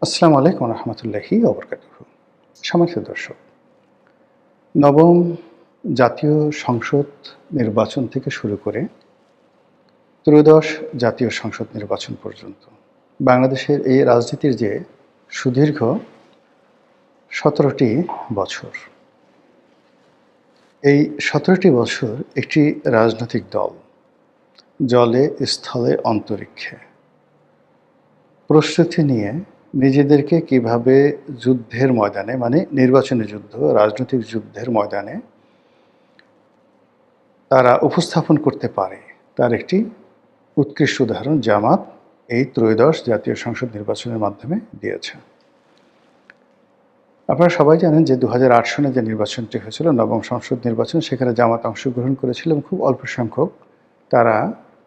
আসসালামু আলাইকুম রহমতুল্লাহি ওবরকাতুহু। সম্মানিত দর্শক, নবম জাতীয় সংসদ নির্বাচন থেকে শুরু করে ত্রয়োদশ জাতীয় সংসদ নির্বাচন পর্যন্ত বাংলাদেশের এই রাজনীতির যে সুদীর্ঘ ১৭টি বছর, এই ১৭টি বছর একটি রাজনৈতিক দল জলে, স্থলে, অন্তরিক্ষে প্রস্তুতি নিয়ে নিজেদেরকে কিভাবে যুদ্ধের ময়দানে, মানে নির্বাচনী যুদ্ধ, রাজনৈতিক যুদ্ধের ময়দানে তারা উপস্থাপন করতে পারে, তার একটি উৎকৃষ্ট উদাহরণ জামাত এই ত্রয়োদশ জাতীয় সংসদ নির্বাচনের মাধ্যমে দিয়েছে। আপনারা সবাই জানেন যে ২০০৮ সনে যে নির্বাচনটি হয়েছিল, নবম সংসদ নির্বাচন, সেখানে জামাত অংশগ্রহণ করেছিল এবং খুব অল্প সংখ্যক তারা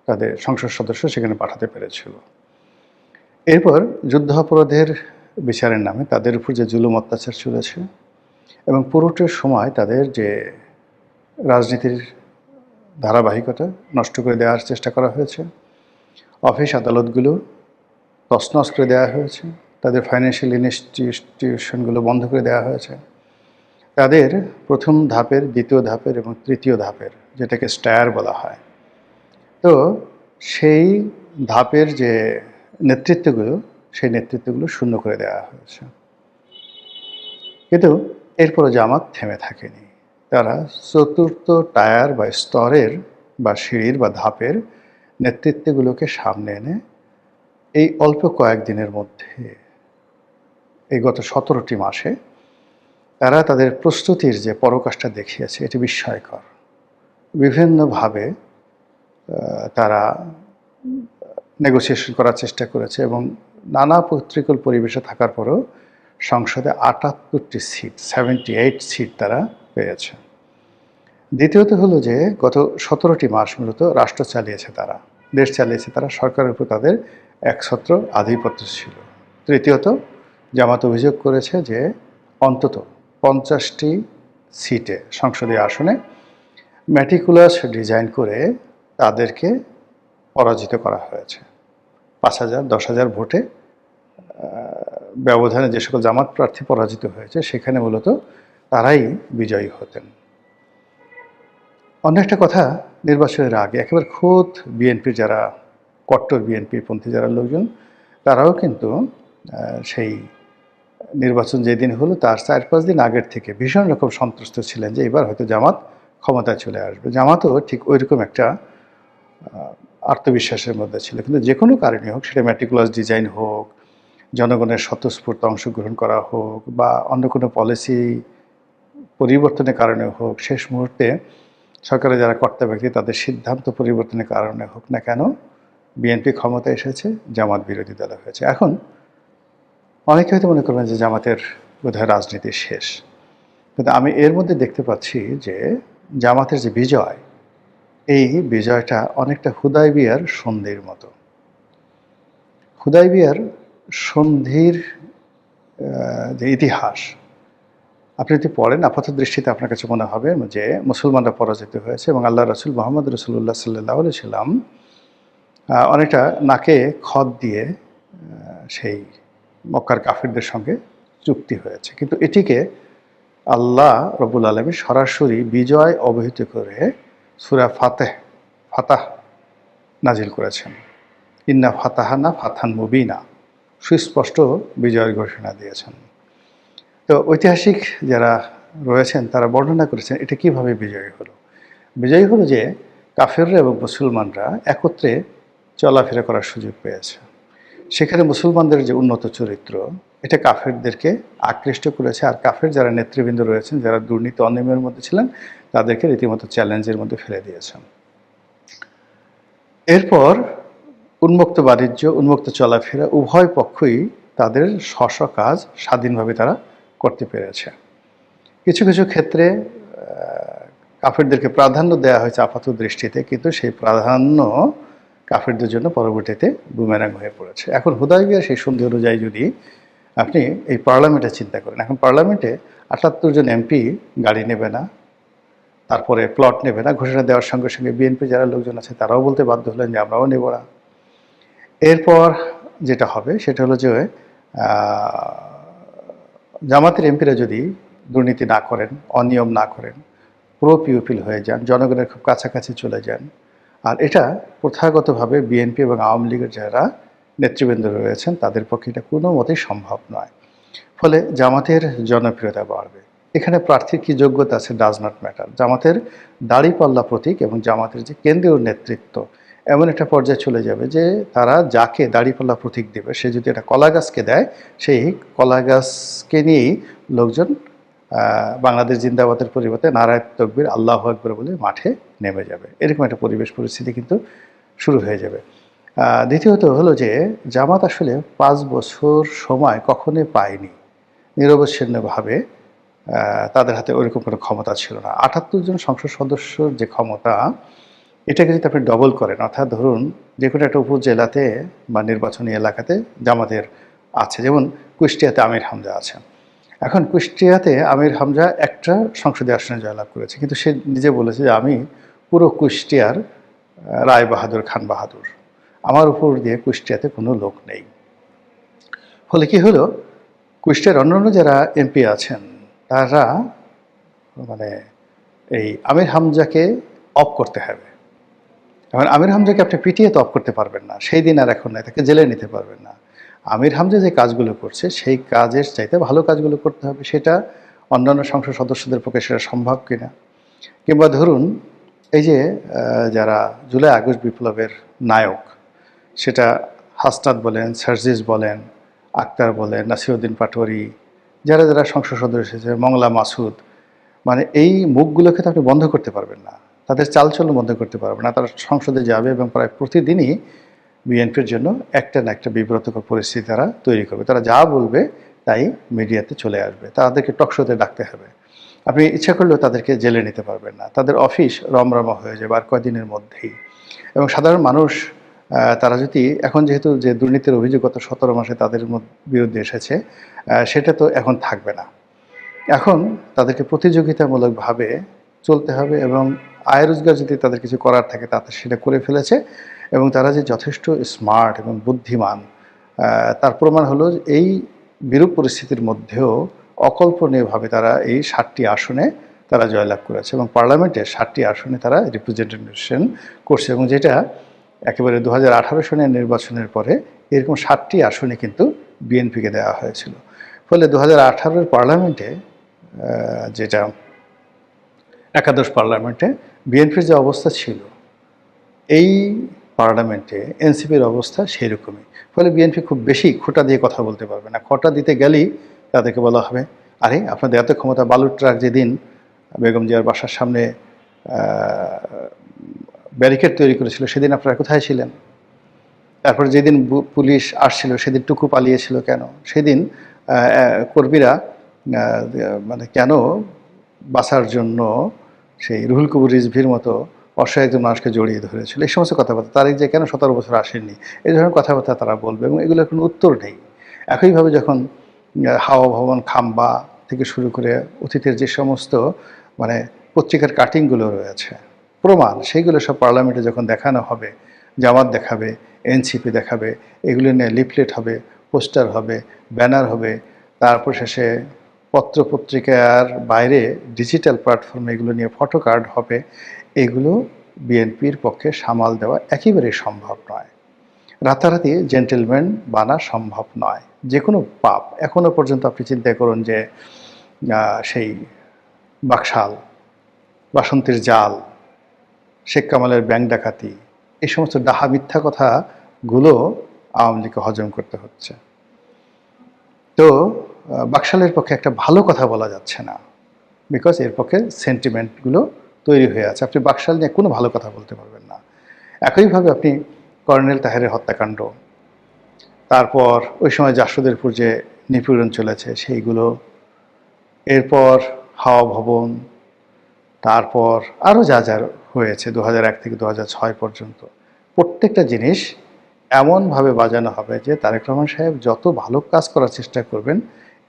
তাদের সংসদ সদস্য সেখানে পাঠাতে পেরেছিল। এরপর যুদ্ধাপরাধের বিচারের নামে তাদের উপর যে জুলুম অত্যাচার চলেছে এবং পুরোটার সময় তাদের যে রাজনীতির ধারাবাহিকতা নষ্ট করে দেওয়ার চেষ্টা করা হয়েছে, অফিস আদালতগুলো তছনছ করে দেওয়া হয়েছে, তাদের ফাইন্যান্সিয়াল ইনস্টিটিউশনগুলো বন্ধ করে দেওয়া হয়েছে, তাদের প্রথম ধাপের, দ্বিতীয় ধাপের এবং তৃতীয় ধাপের, যেটাকে স্টায়ার বলা হয়, তো সেই ধাপের যে নেতৃত্বগুলো, সেই নেতৃত্বগুলো শূন্য করে দেওয়া হয়েছে। কিন্তু এরপরও জামাত থেমে থাকেনি। তারা চতুর্থ টায়ার বা স্তরের বা সিঁড়ির বা ধাপের নেতৃত্বগুলোকে সামনে এনে এই অল্প কয়েকদিনের মধ্যে, এই গত ১৭টি মাসে তারা তাদের প্রস্তুতির যে পরাকাষ্ঠা দেখিয়েছে, এটি বিস্ময়কর। বিভিন্নভাবে তারা নেগোসিয়েশন করার চেষ্টা করেছে এবং নানা প্রতিকূল পরিবেশে থাকার পরেও সংসদে ৭৮টি সিট, 78 সিট তারা পেয়েছে। দ্বিতীয়ত হলো যে গত ১৭টি মাস মূলত রাষ্ট্র চালিয়েছে তারা, দেশ চালিয়েছে তারা, সরকারের উপর তাদের একছত্র আধিপত্য ছিল। তৃতীয়ত, জামাত অভিযোগ করেছে যে অন্তত ৫০টি সিটে, সংসদীয় আসনে ম্যাটিকুলাস ডিজাইন করে তাদেরকে পরাজিত করা হয়েছে। ৫,০০০, ১০,০০০ ভোটে ব্যবধানে যে সকল জামাত প্রার্থী পরাজিত হয়েছে, সেখানে মূলত তারাই বিজয়ী হতেন। অন্য একটা কথা, নির্বাচনের আগে একেবারে খোদ বিএনপির যারা কট্টর বিএনপিপন্থী যারা লোকজন, তারাও কিন্তু সেই নির্বাচন যেদিন হলো তার ৪-৫ দিন আগের থেকে ভীষণ রকম সন্ত্রস্ত ছিলেন যে এবার হয়তো জামাত ক্ষমতায় চলে আসবে। জামাতও ঠিক ওইরকম একটা আত্মবিশ্বাসের মধ্যে ছিল। কিন্তু যে কোনো কারণে হোক, সেটা ম্যাটিকুলাস ডিজাইন হোক, জনগণের স্বতঃস্ফূর্ত অংশগ্রহণ করা হোক, বা অন্য কোনো পলিসি পরিবর্তনের কারণে হোক, শেষ মুহূর্তে সরকারের যারা কর্তা ব্যক্তি তাদের সিদ্ধান্ত পরিবর্তনের কারণে হোক না কেন, বিএনপি ক্ষমতায় এসেছে, জামাত বিরোধী দল হয়েছে। এখন অনেকে হয়তো মনে করবেন যে জামাতের বোধহয় রাজনীতি শেষ, কিন্তু আমি এর মধ্যে দেখতে পাচ্ছি যে জামাতের যে বিজয়, এই বিজয়টা অনেকটা হুদায়বিয়ার সন্ধির মতো। হুদায়বিয়ার সন্ধির যে ইতিহাস আপনি যদি পড়েন, আপাত দৃষ্টিতে আপনার কাছে মনে হবে যে মুসলমানরা পরাজিত হয়েছে এবং আল্লাহ রসুল মোহাম্মদ রসুল্লাহ সাল্লাহ সাল্লাম অনেকটা নাকে খত দিয়ে সেই মক্কার কাফিরদের সঙ্গে চুক্তি হয়েছে। কিন্তু এটিকে আল্লাহ রব্বুল আলামিন সরাসরি বিজয় অবহিত করে সূরা ফাতাহ নাজিল করেছেন। ইন্না ফাতাহানা ফাতহান মুবিনা, সুস্পষ্ট বিজয়ের ঘোষণা দিয়েছেন। তো ঐতিহাসিক যারা রয়েছেন তারা বর্ণনা করেছেন এটা কিভাবে বিজয়ী হলো। বিজয়ী হলো যে কাফেররা এবং মুসলমানরা একত্রে চলাফেরা করার সুযোগ পেয়েছে। সেখানে মুসলমানদের যে উন্নত চরিত্র, এটা কাফেরদেরকে আকৃষ্ট করেছে। আর কাফের যারা নেতৃবৃন্দ রয়েছেন, যারা দুর্নীতি অনিয়মের মধ্যে ছিলেন, তাদেরকে রীতিমতো চ্যালেঞ্জের মধ্যে ফেলে দিয়েছেন। এরপর উন্মুক্ত বাণিজ্য, উন্মুক্ত চলাফেরা, উভয় পক্ষই তাদের স্ব কাজ স্বাধীনভাবে তারা করতে পেরেছে। কিছু কিছু ক্ষেত্রে কাফেরদেরকে প্রাধান্য দেওয়া হয়েছে আপাত দৃষ্টিতে, কিন্তু সেই প্রাধান্য কাফেরদের জন্য পরবর্তীতে বুমেরাং হয়ে পড়েছে। এখন হুদায়বিয়ার সেই সন্ধি অনুযায়ী যদি আপনি এই পার্লামেন্টে চিন্তা করেন, এখন পার্লামেন্টে ৭৮ জন এমপি গাড়ি নেবে না, তারপরে প্লট নেবে না, ঘোষণা দেওয়ার সঙ্গে সঙ্গে বিএনপি যারা লোকজন আছে তারাও বলতে বাধ্য হলেন যে আমরাও নেব না। এরপর যেটা হবে সেটা হলো যে জামাতের এমপিরা যদি দুর্নীতি না করেন, অনিয়ম না করেন, প্রো পিউপিল হয়ে যান, জনগণের খুব কাছাকাছি চলে যান, আর এটা প্রথাগতভাবে বিএনপি এবং আওয়ামী লীগের যারা নেতৃবৃন্দ রয়েছেন তাদের পক্ষে এটা কোনো মতেই সম্ভব নয়। ফলে জামাতের জনপ্রিয়তা বাড়বে। এখানে প্রার্থীর কী যোগ্যতা আছে ডাজ নট ম্যাটার। জামাতের দাঁড়িপাল্লা প্রতীক এবং জামাতের যে কেন্দ্রীয় নেতৃত্ব এমন একটা পর্যায়ে চলে যাবে যে তারা যাকে দাঁড়িপাল্লা প্রতীক দেবে সে যদি একটা কলা গাছকে দেয়, সেই কলা গাছকে নিয়েই লোকজন বাংলাদেশ জিন্দাবাদের পরিবর্তে নারায়ে তাকবীর আল্লাহু আকবার বলে মাঠে নেমে যাবে। এরকম একটা পরিবেশ পরিস্থিতি কিন্তু শুরু হয়ে যাবে। দ্বিতীয়ত হলো যে জামাত আসলে 5 বছর সময় কখনোই পায়নি। নিরবচ্ছিন্নভাবে তাদের হাতে ওইরকম কোনো ক্ষমতা ছিল না। ৭৮ জন সংসদ সদস্যর যে ক্ষমতা, এটাকে যদি আপনি ডবল করেন, অর্থাৎ ধরুন যে কোনো একটা উপজেলাতে বা নির্বাচনী এলাকাতে জামাতের আছে, যেমন কুষ্টিয়াতে আমির হামজা আছেন। এখন কুষ্টিয়াতে আমির হামজা একটা সংসদীয় আসনে জয়লাভ করেছে, কিন্তু সে নিজে বলেছে যে আমি পুরো কুষ্টিয়ার রায় বাহাদুর খান বাহাদুর, আমার উপর দিয়ে কুষ্টিয়াতে কোনো লোক নেই। ফলে কি হলো, কুষ্টিয়ার অন্যান্য যারা এমপি আছেন তারা মানে এই আমির হামজাকে অফ করতে হবে। এখন আমির হামজাকে আপনি পিটিয়ে তো অফ করতে পারবেন না, সেই দিন আর এখন নাই, তাকে জেলে নিতে পারবেন না। আমির হামজা যে কাজগুলো করছে সেই কাজের চাইতে ভালো কাজগুলো করতে হবে, সেটা অন্যান্য সংসদ সদস্যদের পক্ষে সেটা সম্ভব কিনা। কিংবা ধরুন এই যে যারা জুলাই আগস্ট বিপ্লবের নায়ক, সেটা হাসনাত বলেন, সার্জিস বলেন, আক্তার বলেন, নাসিরউদ্দিন পাটোয়ারি, যারা যারা সংসদ সদস্য এসেছে, মংলা মাসুদ, মানে এই মুখগুলোকে তো আপনি বন্ধ করতে পারবেন না, তাদের চালচলন বন্ধ করতে পারবেন না। তারা সংসদে যাবে এবং প্রায় প্রতিদিনই বিএনপির জন্য একটা না একটা বিব্রতকর পরিস্থিতি তারা তৈরি করবে। তারা যা বলবে তাই মিডিয়াতে চলে আসবে, তাদেরকে টকশোতে ডাকতে হবে। আপনি ইচ্ছা করলেও তাদেরকে জেলে নিতে পারবেন না, তাদের অফিস রমরমা হয়ে যাবে আর কয়দিনের মধ্যেই। এবং সাধারণ মানুষ তারা যদি এখন যেহেতু যে দুর্নীতির অভিযোগ গত 17 মাসে তাদের বিরুদ্ধে এসেছে, সেটা তো এখন থাকবে না। এখন তাদেরকে প্রতিযোগিতামূলকভাবে চলতে হবে এবং আয় রোজগার যদি তাদের কিছু করার থাকে তাতে সেটা করে ফেলেছে। এবং তারা যে যথেষ্ট স্মার্ট এবং বুদ্ধিমান তার প্রমাণ হলো এই বিরূপ পরিস্থিতির মধ্যেও অকল্পনীয়ভাবে তারা এই 7টি আসনে তারা জয়লাভ করেছে এবং পার্লামেন্টের 7টি আসনে তারা রিপ্রেজেন্টেশন করছে। এবং যেটা একেবারে 2018 সনের নির্বাচনের পরে এরকম 7টি আসনে কিন্তু বিএনপিকে দেওয়া হয়েছিল। ফলে 2018-এর পার্লামেন্টে, যেটা একাদশ পার্লামেন্টে বিএনপির যে অবস্থা ছিল, এই পার্লামেন্টে এনসিপির অবস্থা সেই রকমই। ফলে বিএনপি খুব বেশি খোঁটা দিয়ে কথা বলতে পারবে না। খোঁটা দিতে গেলেই তাদেরকে বলা হবে, আরে আপনাদের এত ক্ষমতা, বালুর ট্রাক যেদিন বেগম জিয়ার বাসার সামনে ব্যারিকেড তৈরি করেছিল সেদিন আপনারা কোথায় ছিলেন? তারপরে যেদিন পুলিশ আসছিল সেদিন টুকু পালিয়েছিল কেন? সেদিন কর্মীরা মানে কেন বাঁচার জন্য সেই রুহুল কবির রিজভির মতো অসহায় একজন মানুষকে জড়িয়ে ধরেছিল? এই সমস্ত কথাবার্তা, তারিক যে কেন 17 বছর আসেননি, এই ধরনের কথাবার্তা তারা বলবে এবং এগুলোর কোনো উত্তর নেই। একইভাবে যখন হাওয়া ভবন, খাম্বা থেকে শুরু করে অতীতের যে সমস্ত মানে পত্রিকার কাটিংগুলো রয়েছে, প্রমাণ, সেইগুলো সব পার্লামেন্টে যখন দেখানো হবে, জামাত দেখাবে, এনসিপি দেখাবে, এগুলো নিয়ে লিফলেট হবে, পোস্টার হবে, ব্যানার হবে, তারপর শেষে পত্রপত্রিকার বাইরে ডিজিটাল প্ল্যাটফর্মে এগুলো নিয়ে ফটো কার্ড হবে। এগুলো বিএনপির পক্ষে সামাল দেওয়া একেবারেই সম্ভব নয়। রাতারাতি জেন্টেলম্যান বানা সম্ভব নয়। যে কোনো পাপ, এখনও পর্যন্ত আপনি চিন্তা করুন যে সেই বাকশাল, বাসন্তীর জাল, শেখ কামালের ব্যাংক ডাকাতি, এই সমস্ত ডাহা মিথ্যা কথাগুলো আওয়ামী লীগকে হজম করতে হচ্ছে। তো বাকশালের পক্ষে একটা ভালো কথা বলা যাচ্ছে না, বিকজ এর পক্ষে সেন্টিমেন্টগুলো তৈরি হয়ে আছে। আপনি বাকশাল নিয়ে কোনো ভালো কথা বলতে পারবেন না। একইভাবে আপনি কর্নেল তাহেরের হত্যাকাণ্ড, তারপর ওই সময় জাসদের যে নিপীড়ন চলেছে সেইগুলো, এরপর হাওয়া ভবন, তারপর আরও যা যা হয়েছে 2001 থেকে 2006 পর্যন্ত, প্রত্যেকটা জিনিস এমনভাবে বাজানো হবে যে তারেক রহমান সাহেব যত ভালো কাজ করার চেষ্টা করবেন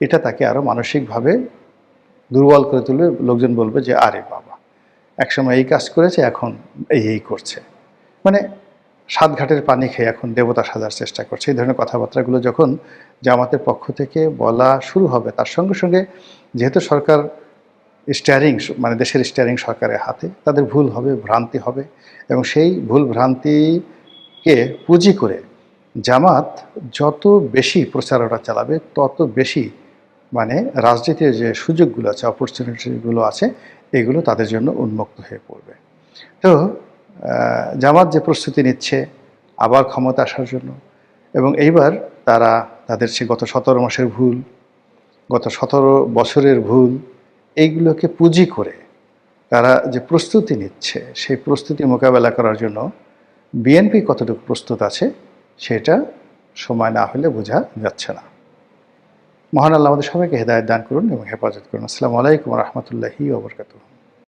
এটা তাকে আরও মানসিকভাবে দুর্বল করে তুলবে। লোকজন বলবে যে আরে বাবা, একসময় এই কাজ করেছে, এখন এই করছে। মানে সাত ঘাটের পানি খেয়ে এখন দেবতা সাজার চেষ্টা করছে। এই ধরনের কথাবার্তাগুলো যখন জামাতের পক্ষ থেকে বলা শুরু হবে, তার সঙ্গে সঙ্গে যেহেতু সরকার স্টিয়ারিং, মানে দেশের স্টিয়ারিং সরকারের হাতে, তাদের ভুল হবে, ভ্রান্তি হবে, এবং সেই ভুল ভ্রান্তিকে পুঁজি করে জামাত যত বেশি প্রচারণা চালাবে তত বেশি মানে রাজনীতির যে সুযোগগুলো আছে, অপরচুনিটিগুলো আছে, এগুলো তাদের জন্য উন্মুক্ত হয়ে পড়বে। তো জামাত যে প্রস্তুতি নিচ্ছে আবার ক্ষমতা আসার জন্য, এবং এইবার তারা তাদের সে গত 17 মাসের ভুল, গত 17 বছরের ভুল, এইগুলোকে পুঁজি করে তারা যে প্রস্তুতি নিচ্ছে, সেই প্রস্তুতি মোকাবেলা করার জন্য বিএনপি কতটুকু প্রস্তুত আছে সেটা সময় না হলে বোঝা যাচ্ছে না। মহান আল্লাহ আমাদের সবাইকে হেদায়েত দান করুন এবং হেফাজত করুন। আসসালামু আলাইকুম ওয়া রাহমাতুল্লাহি ওয়া বারাকাতুহু।